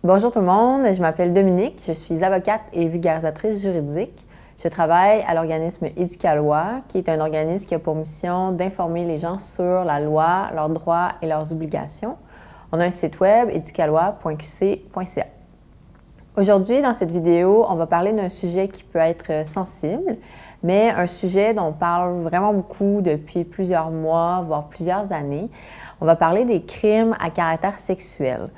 Bonjour tout le monde, je m'appelle Dominique, je suis avocate et vulgarisatrice juridique. Je travaille à l'organisme Éducalois, qui est un organisme qui a pour mission d'informer les gens sur la loi, leurs droits et leurs obligations. On a un site web, educalois.qc.ca. Aujourd'hui, dans cette vidéo, on va parler d'un sujet qui peut être sensible, mais un sujet dont on parle vraiment beaucoup depuis plusieurs mois, voire plusieurs années. On va parler des crimes à caractère sexuel.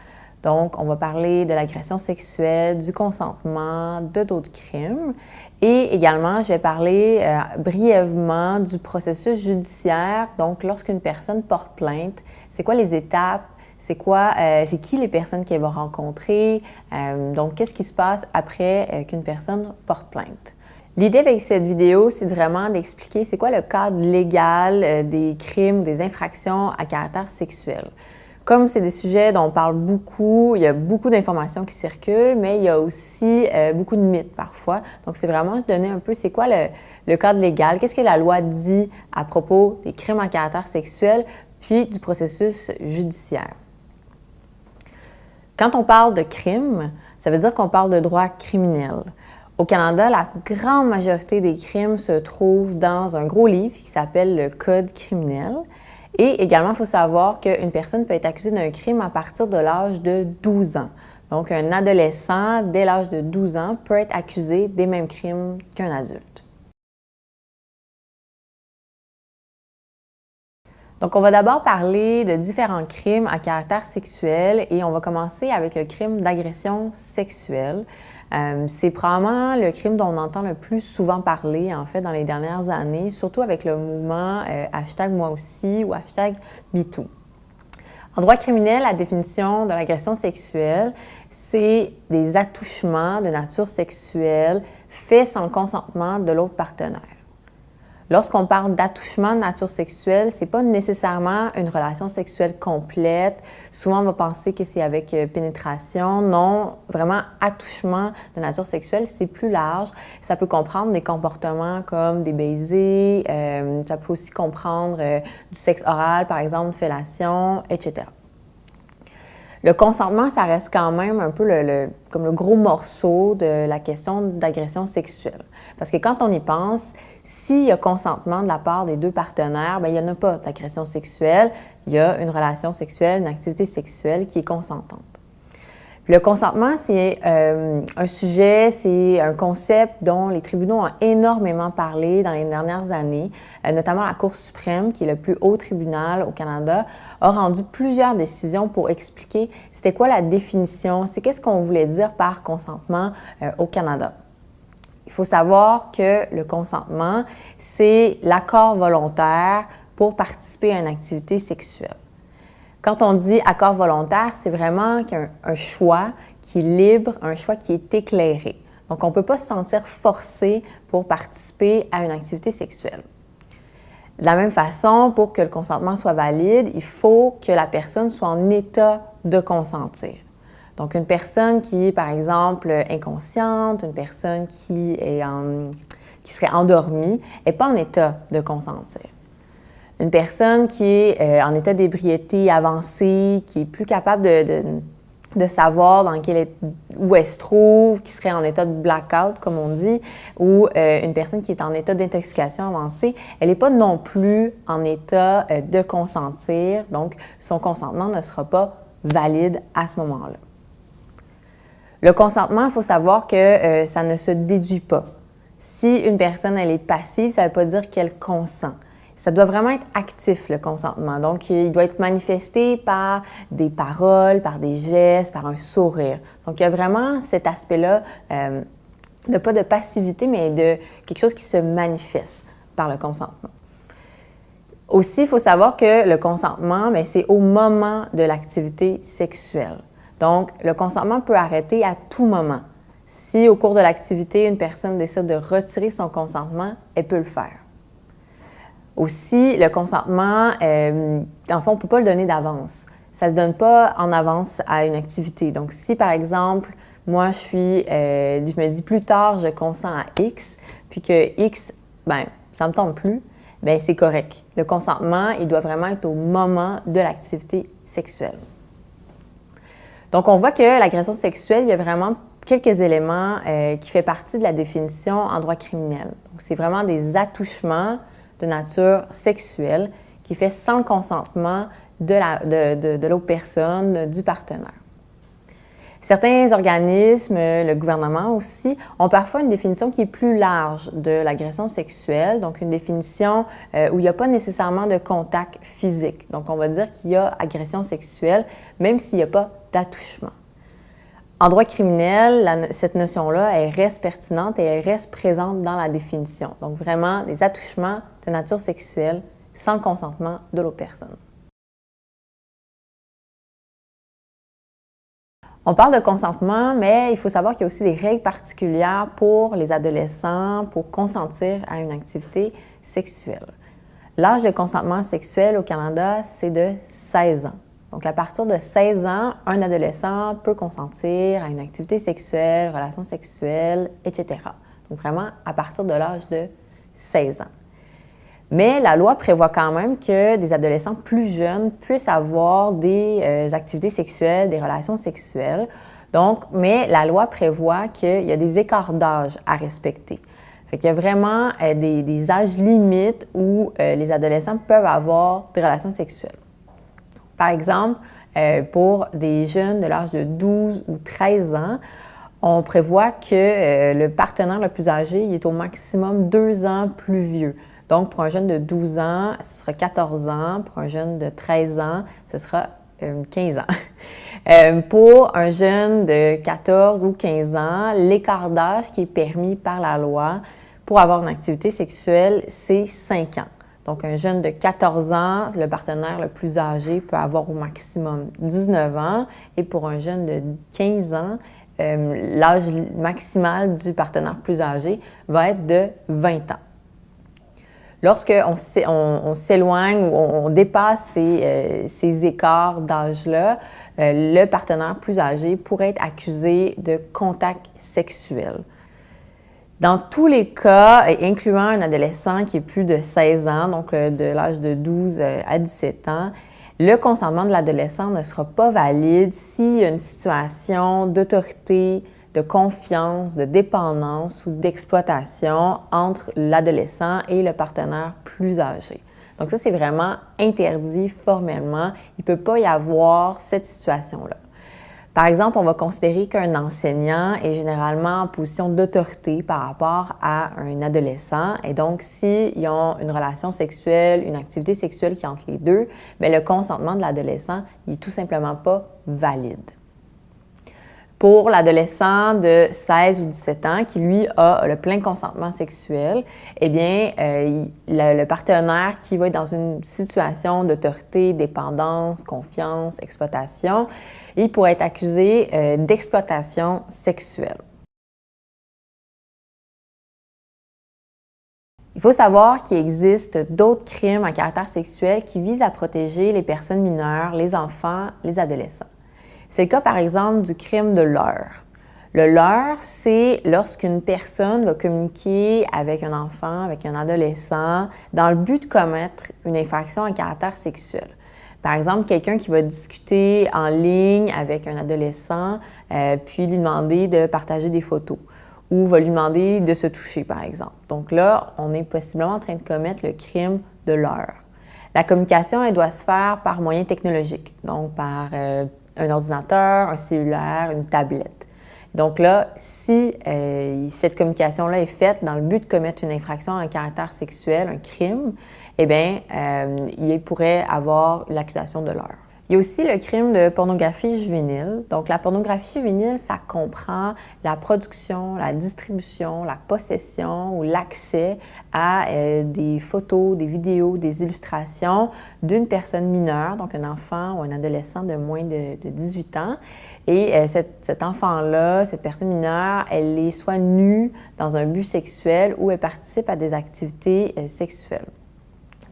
Donc, on va parler de l'agression sexuelle, du consentement, de d'autres crimes. Et également, je vais parler brièvement du processus judiciaire. Donc, lorsqu'une personne porte plainte, c'est quoi les étapes? C'est qui les personnes qu'elle va rencontrer? Donc, qu'est-ce qui se passe après qu'une personne porte plainte? L'idée avec cette vidéo, c'est vraiment d'expliquer c'est quoi le cadre légal des crimes ou des infractions à caractère sexuel. Comme c'est des sujets dont on parle beaucoup, il y a beaucoup d'informations qui circulent, mais il y a aussi beaucoup de mythes parfois. Donc, c'est vraiment de donner un peu c'est quoi le cadre légal, qu'est-ce que la loi dit à propos des crimes à caractère sexuel, puis du processus judiciaire. Quand on parle de crime, ça veut dire qu'on parle de droit criminel. Au Canada, la grande majorité des crimes se trouvent dans un gros livre qui s'appelle le Code criminel. Et également, il faut savoir qu'une personne peut être accusée d'un crime à partir de l'âge de 12 ans. Donc, un adolescent, dès l'âge de 12 ans, peut être accusé des mêmes crimes qu'un adulte. Donc, on va d'abord parler de différents crimes à caractère sexuel et on va commencer avec le crime d'agression sexuelle. C'est probablement le crime dont on entend le plus souvent parler, en fait, dans les dernières années, surtout avec le mouvement #moi aussi ou #MeToo. En droit criminel, la définition de l'agression sexuelle, c'est des attouchements de nature sexuelle faits sans le consentement de l'autre partenaire. Lorsqu'on parle d'attouchement de nature sexuelle, ce n'est pas nécessairement une relation sexuelle complète. Souvent, on va penser que c'est avec pénétration. Non, vraiment, attouchement de nature sexuelle, c'est plus large. Ça peut comprendre des comportements comme des baisers, ça peut aussi comprendre du sexe oral, par exemple, fellation, etc. Le consentement, ça reste quand même un peu comme le gros morceau de la question d'agression sexuelle. Parce que quand on y pense, s'il y a consentement de la part des deux partenaires, bien, il n'y en a pas d'agression sexuelle. Il y a une relation sexuelle, une activité sexuelle qui est consentante. Puis le consentement, c'est un sujet, c'est un concept dont les tribunaux ont énormément parlé dans les dernières années, notamment la Cour suprême, qui est le plus haut tribunal au Canada, a rendu plusieurs décisions pour expliquer c'était quoi la définition, c'est qu'est-ce qu'on voulait dire par consentement au Canada. Il faut savoir que le consentement, c'est l'accord volontaire pour participer à une activité sexuelle. Quand on dit accord volontaire, c'est vraiment un choix qui est libre, un choix qui est éclairé. Donc, on ne peut pas se sentir forcé pour participer à une activité sexuelle. De la même façon, pour que le consentement soit valide, il faut que la personne soit en état de consentir. Donc, une personne qui est, par exemple, inconsciente, une personne qui serait endormie, n'est pas en état de consentir. Une personne qui est en état d'ébriété avancée, qui est plus capable de savoir où elle se trouve, qui serait en état de blackout, comme on dit, ou une personne qui est en état d'intoxication avancée, elle n'est pas non plus en état de consentir, donc son consentement ne sera pas valide à ce moment-là. Le consentement, il faut savoir que ça ne se déduit pas. Si une personne elle est passive, ça ne veut pas dire qu'elle consent. Ça doit vraiment être actif, le consentement. Donc, il doit être manifesté par des paroles, par des gestes, par un sourire. Donc, il y a vraiment cet aspect-là, pas de passivité, mais de quelque chose qui se manifeste par le consentement. Aussi, il faut savoir que le consentement, c'est au moment de l'activité sexuelle. Donc, le consentement peut arrêter à tout moment. Si, au cours de l'activité, une personne décide de retirer son consentement, elle peut le faire. Aussi, le consentement, en fait, on ne peut pas le donner d'avance. Ça ne se donne pas en avance à une activité. Donc, si par exemple, moi, je me dis plus tard, je consens à X, puis que X, ça ne me tente plus, bien, c'est correct. Le consentement, il doit vraiment être au moment de l'activité sexuelle. Donc, on voit que l'agression sexuelle, il y a vraiment quelques éléments qui font partie de la définition en droit criminel. Donc, c'est vraiment des attouchements de nature sexuelle qui fait sans le consentement de l'autre personne, du partenaire. Certains organismes, le gouvernement aussi, ont parfois une définition qui est plus large de l'agression sexuelle, donc une définition où il n'y a pas nécessairement de contact physique. Donc, on va dire qu'il y a agression sexuelle, même s'il n'y a pas d'attouchement. En droit criminel, cette notion-là, elle reste pertinente et elle reste présente dans la définition. Donc, vraiment, des attouchements de nature sexuelle sans le consentement de l'autre personne. On parle de consentement, mais il faut savoir qu'il y a aussi des règles particulières pour les adolescents pour consentir à une activité sexuelle. L'âge de consentement sexuel au Canada, c'est de 16 ans. Donc, à partir de 16 ans, un adolescent peut consentir à une activité sexuelle, relation sexuelle, etc. Donc, vraiment, à partir de l'âge de 16 ans. Mais la loi prévoit quand même que des adolescents plus jeunes puissent avoir des activités sexuelles, des relations sexuelles. Donc, mais la loi prévoit qu'il y a des écarts d'âge à respecter. Fait qu'il y a vraiment des âges limites où les adolescents peuvent avoir des relations sexuelles. Par exemple, pour des jeunes de l'âge de 12 ou 13 ans, on prévoit que le partenaire le plus âgé il est au maximum 2 ans plus vieux. Donc, pour un jeune de 12 ans, ce sera 14 ans. Pour un jeune de 13 ans, ce sera 15 ans. Pour un jeune de 14 ou 15 ans, l'écart d'âge qui est permis par la loi pour avoir une activité sexuelle, c'est 5 ans. Donc, un jeune de 14 ans, le partenaire le plus âgé peut avoir au maximum 19 ans. Et pour un jeune de 15 ans, l'âge maximal du partenaire plus âgé va être de 20 ans. Lorsqu'on s'éloigne ou on dépasse ces écarts d'âge-là, le partenaire plus âgé pourrait être accusé de contact sexuel. Dans tous les cas, incluant un adolescent qui est plus de 16 ans, donc de l'âge de 12 à 17 ans, le consentement de l'adolescent ne sera pas valide s'il y a une situation d'autorité, de confiance, de dépendance ou d'exploitation entre l'adolescent et le partenaire plus âgé. Donc ça, c'est vraiment interdit formellement. Il ne peut pas y avoir cette situation-là. Par exemple, on va considérer qu'un enseignant est généralement en position d'autorité par rapport à un adolescent. Et donc, s'ils ont une relation sexuelle, une activité sexuelle qui est entre les deux, bien, le consentement de l'adolescent n'est tout simplement pas valide. Pour l'adolescent de 16 ou 17 ans qui, lui, a le plein consentement sexuel, eh bien, le partenaire qui va être dans une situation d'autorité, dépendance, confiance, exploitation, il pourrait être accusé d'exploitation sexuelle. Il faut savoir qu'il existe d'autres crimes à caractère sexuel qui visent à protéger les personnes mineures, les enfants, les adolescents. C'est le cas, par exemple, du crime de leurre. Le leurre, c'est lorsqu'une personne va communiquer avec un enfant, avec un adolescent, dans le but de commettre une infraction à caractère sexuel. Par exemple, quelqu'un qui va discuter en ligne avec un adolescent, puis lui demander de partager des photos, ou va lui demander de se toucher, par exemple. Donc là, on est possiblement en train de commettre le crime de leurre. La communication, elle doit se faire par moyens technologiques, donc par un ordinateur, un cellulaire, une tablette. Donc là, si cette communication-là est faite dans le but de commettre une infraction à caractère sexuel, un crime, eh bien, il pourrait avoir l'accusation de leurre. Il y a aussi le crime de pornographie juvénile. Donc, la pornographie juvénile, ça comprend la production, la distribution, la possession ou l'accès à des photos, des vidéos, des illustrations d'une personne mineure, donc un enfant ou un adolescent de moins de 18 ans. Et cet enfant-là, cette personne mineure, elle est soit nue dans un but sexuel ou elle participe à des activités sexuelles.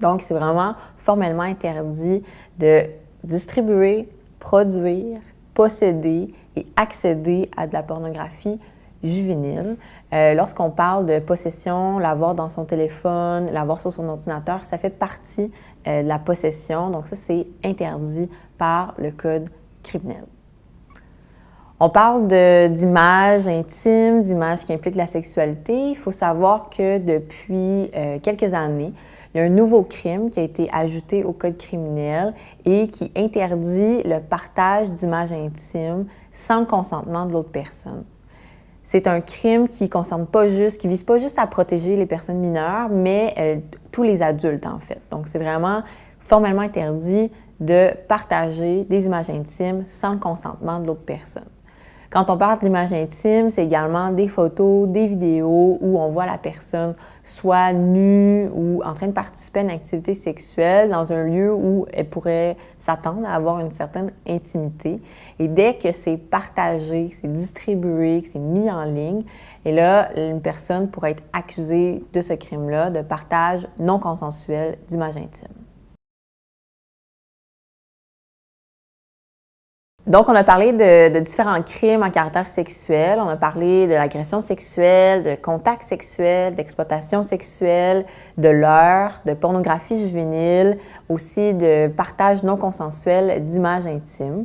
Donc, c'est vraiment formellement interdit de distribuer, produire, posséder et accéder à de la pornographie juvénile. Lorsqu'on parle de possession, l'avoir dans son téléphone, l'avoir sur son ordinateur, ça fait partie de la possession. Donc ça, c'est interdit par le Code criminel. On parle d'images intimes, d'images qui impliquent la sexualité. Il faut savoir que depuis quelques années, il y a un nouveau crime qui a été ajouté au Code criminel et qui interdit le partage d'images intimes sans le consentement de l'autre personne. C'est un crime qui vise pas juste à protéger les personnes mineures, mais tous les adultes en fait. Donc c'est vraiment formellement interdit de partager des images intimes sans le consentement de l'autre personne. Quand on parle d'images intimes, c'est également des photos, des vidéos où on voit la personne soit nue ou en train de participer à une activité sexuelle dans un lieu où elle pourrait s'attendre à avoir une certaine intimité. Et dès que c'est partagé, que c'est distribué, que c'est mis en ligne, et là, une personne pourrait être accusée de ce crime-là, de partage non consensuel d'images intimes. Donc, on a parlé de différents crimes à caractère sexuel. On a parlé de l'agression sexuelle, de contact sexuel, d'exploitation sexuelle, de leurre, de pornographie juvénile, aussi de partage non consensuel d'images intimes.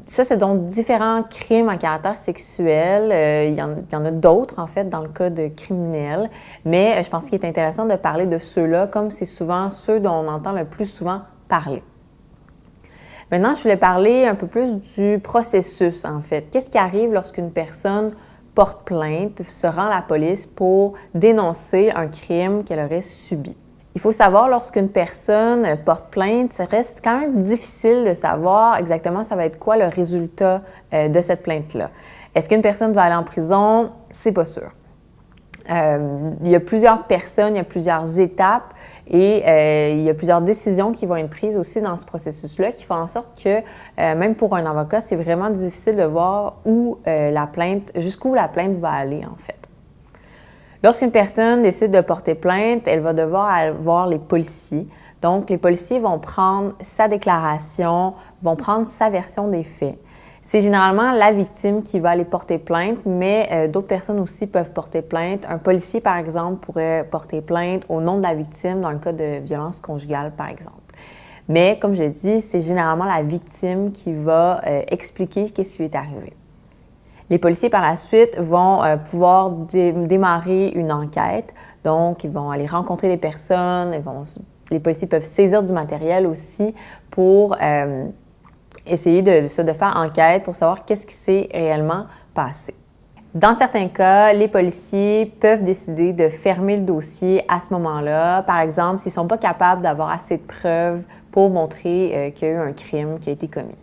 Ça, c'est donc différents crimes à caractère sexuel. Il y en a d'autres, en fait, dans le code criminel. Mais je pense qu'il est intéressant de parler de ceux-là, comme c'est souvent ceux dont on entend le plus souvent parler. Maintenant, je voulais parler un peu plus du processus, en fait. Qu'est-ce qui arrive lorsqu'une personne porte plainte, se rend à la police pour dénoncer un crime qu'elle aurait subi? Il faut savoir, lorsqu'une personne porte plainte, ça reste quand même difficile de savoir exactement ça va être quoi le résultat de cette plainte-là. Est-ce qu'une personne va aller en prison? C'est pas sûr. Il y a plusieurs personnes, il y a plusieurs étapes et il y a plusieurs décisions qui vont être prises aussi dans ce processus-là qui font en sorte que, même pour un avocat, c'est vraiment difficile de voir jusqu'où la plainte va aller, en fait. Lorsqu'une personne décide de porter plainte, elle va devoir aller voir les policiers. Donc, les policiers vont prendre sa déclaration, vont prendre sa version des faits. C'est généralement la victime qui va aller porter plainte, mais d'autres personnes aussi peuvent porter plainte. Un policier, par exemple, pourrait porter plainte au nom de la victime dans le cas de violence conjugale, par exemple. Mais, comme je dis, c'est généralement la victime qui va expliquer ce qui lui est arrivé. Les policiers, par la suite, vont pouvoir démarrer une enquête. Donc, ils vont aller rencontrer des personnes. Les policiers peuvent saisir du matériel aussi pour essayer de faire enquête pour savoir qu'est-ce qui s'est réellement passé. Dans certains cas, les policiers peuvent décider de fermer le dossier à ce moment-là. Par exemple, s'ils ne sont pas capables d'avoir assez de preuves pour montrer qu'il y a eu un crime qui a été commis.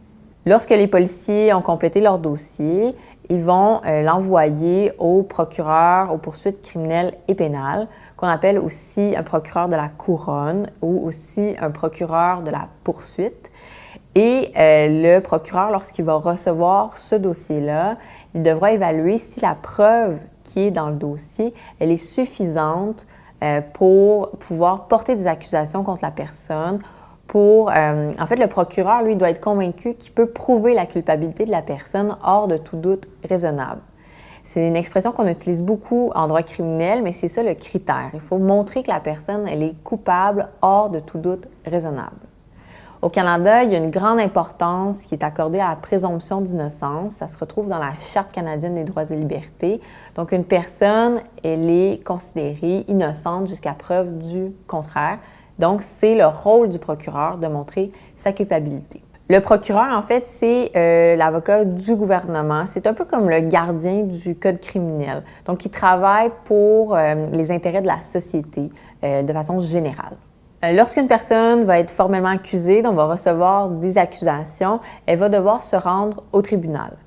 Lorsque les policiers ont complété leur dossier, ils vont l'envoyer au procureur aux poursuites criminelles et pénales, qu'on appelle aussi un procureur de la couronne ou aussi un procureur de la poursuite. Et le procureur, lorsqu'il va recevoir ce dossier-là, il devra évaluer si la preuve qui est dans le dossier, elle est suffisante pour pouvoir porter des accusations contre la personne. En fait, le procureur, lui, doit être convaincu qu'il peut prouver la culpabilité de la personne hors de tout doute raisonnable. C'est une expression qu'on utilise beaucoup en droit criminel, mais c'est ça le critère. Il faut montrer que la personne, elle est coupable hors de tout doute raisonnable. Au Canada, il y a une grande importance qui est accordée à la présomption d'innocence. Ça se retrouve dans la Charte canadienne des droits et libertés. Donc, une personne, elle est considérée innocente jusqu'à preuve du contraire. Donc, c'est le rôle du procureur de montrer sa culpabilité. Le procureur, en fait, c'est l'avocat du gouvernement. C'est un peu comme le gardien du code criminel. Donc, il travaille pour les intérêts de la société de façon générale. Lorsqu'une personne va être formellement accusée, donc va recevoir des accusations, elle va devoir se rendre au tribunal.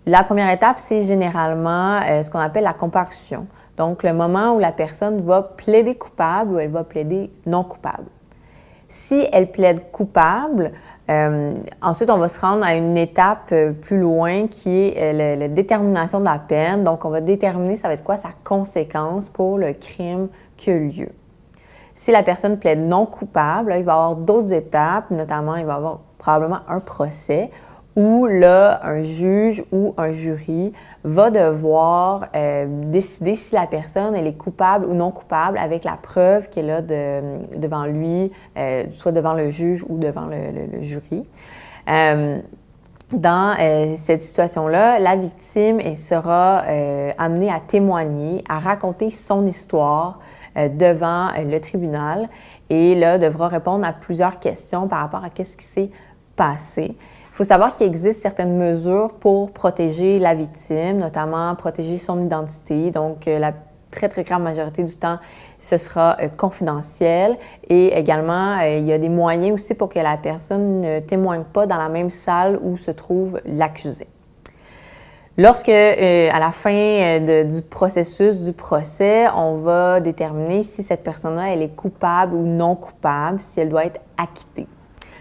La première étape, c'est généralement ce qu'on appelle la comparution. Donc, le moment où la personne va plaider coupable ou elle va plaider non coupable. Si elle plaide coupable, ensuite, on va se rendre à une étape plus loin qui est la détermination de la peine. Donc, on va déterminer ça va être quoi sa conséquence pour le crime qui a eu lieu. Si la personne plaide non coupable, là, il va y avoir d'autres étapes, notamment il va y avoir probablement un procès où là, un juge ou un jury va devoir décider si la personne elle est coupable ou non coupable avec la preuve qu'elle a devant lui, soit devant le juge ou devant le jury. Dans cette situation-là, la victime elle sera amenée à témoigner, à raconter son histoire devant le tribunal et là devra répondre à plusieurs questions par rapport à ce qui s'est passé. Il faut savoir qu'il existe certaines mesures pour protéger la victime, notamment protéger son identité. Donc, la très, très grande majorité du temps, ce sera confidentiel. Et également, il y a des moyens aussi pour que la personne ne témoigne pas dans la même salle où se trouve l'accusé. Lorsque, à la fin du processus, du procès, on va déterminer si cette personne-là, elle est coupable ou non coupable, si elle doit être acquittée.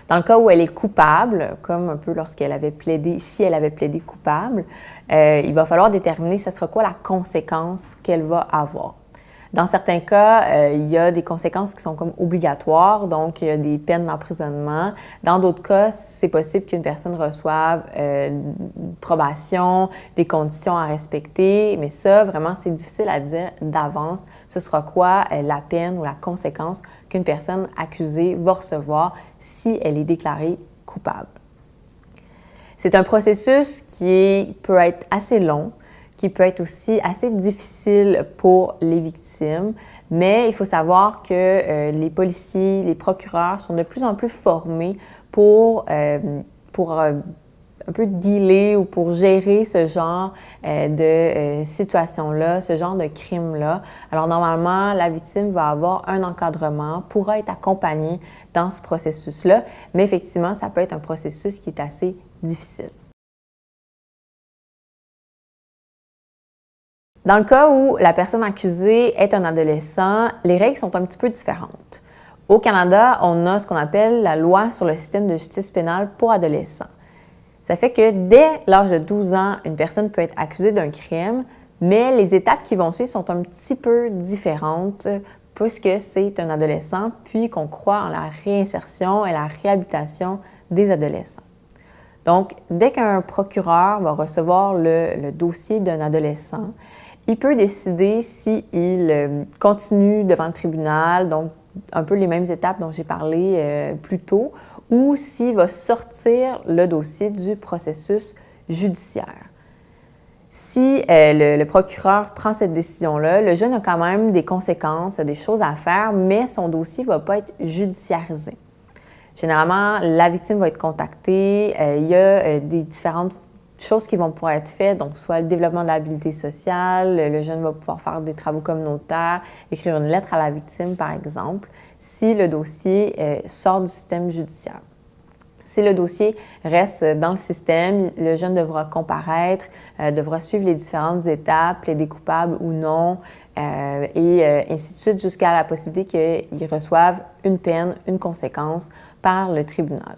Dans le cas où elle est coupable, comme un peu lorsqu'elle avait plaidé, si elle avait plaidé coupable, il va falloir déterminer ce sera quoi la conséquence qu'elle va avoir. Dans certains cas, il y a des conséquences qui sont comme obligatoires, donc il y a des peines d'emprisonnement. Dans d'autres cas, c'est possible qu'une personne reçoive probation, des conditions à respecter, mais ça, vraiment, c'est difficile à dire d'avance. Ce sera quoi la peine ou la conséquence qu'une personne accusée va recevoir si elle est déclarée coupable. C'est un processus qui peut être assez long, qui peut être aussi assez difficile pour les victimes, mais il faut savoir que les policiers, les procureurs sont de plus en plus formés pour un peu dealer ou pour gérer ce genre de situation-là, ce genre de crime-là. Alors normalement, la victime va avoir un encadrement, pourra être accompagnée dans ce processus-là, mais effectivement, ça peut être un processus qui est assez difficile. Dans le cas où la personne accusée est un adolescent, les règles sont un petit peu différentes. Au Canada, on a ce qu'on appelle la loi sur le système de justice pénale pour adolescents. Ça fait que dès l'âge de 12 ans, une personne peut être accusée d'un crime, mais les étapes qui vont suivre sont un petit peu différentes puisque c'est un adolescent, puis qu'on croit en la réinsertion et la réhabilitation des adolescents. Donc, dès qu'un procureur va recevoir le dossier d'un adolescent, il peut décider s'il continue devant le tribunal, donc un peu les mêmes étapes dont j'ai parlé plus tôt, ou s'il va sortir le dossier du processus judiciaire. Si le procureur prend cette décision-là, le jeune a quand même des conséquences, des choses à faire, mais son dossier ne va pas être judiciarisé. Généralement, la victime va être contactée, il y a des différentes choses qui vont pouvoir être faites, donc soit le développement de l'habilité sociale, le jeune va pouvoir faire des travaux communautaires, écrire une lettre à la victime, par exemple, si le dossier sort du système judiciaire. Si le dossier reste dans le système, le jeune devra comparaître, devra suivre les différentes étapes, plaider coupable ou non, et ainsi de suite jusqu'à la possibilité qu'il reçoive une peine, une conséquence par le tribunal.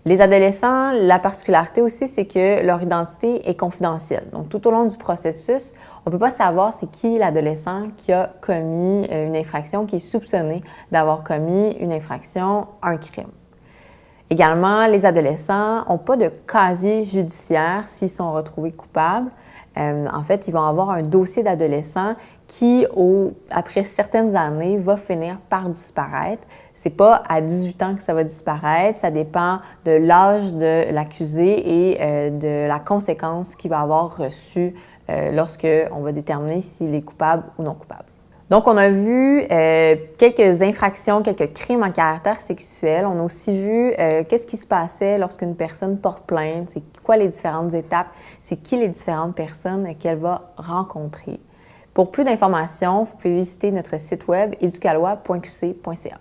Les adolescents, la particularité aussi, c'est que leur identité est confidentielle. Donc, tout au long du processus, on ne peut pas savoir c'est qui l'adolescent qui a commis une infraction, qui est soupçonné d'avoir commis une infraction, un crime. Également, les adolescents n'ont pas de casier judiciaire s'ils sont retrouvés coupables. En fait, ils vont avoir un dossier d'adolescent qui, après certaines années, va finir par disparaître. C'est pas à 18 ans que ça va disparaître, ça dépend de l'âge de l'accusé et de la conséquence qu'il va avoir reçue lorsqu'on va déterminer s'il est coupable ou non coupable. Donc, on a vu quelques infractions, quelques crimes en caractère sexuel. On a aussi vu qu'est-ce qui se passait lorsqu'une personne porte plainte, c'est quoi les différentes étapes, c'est qui les différentes personnes qu'elle va rencontrer. Pour plus d'informations, vous pouvez visiter notre site web educalois.qc.ca.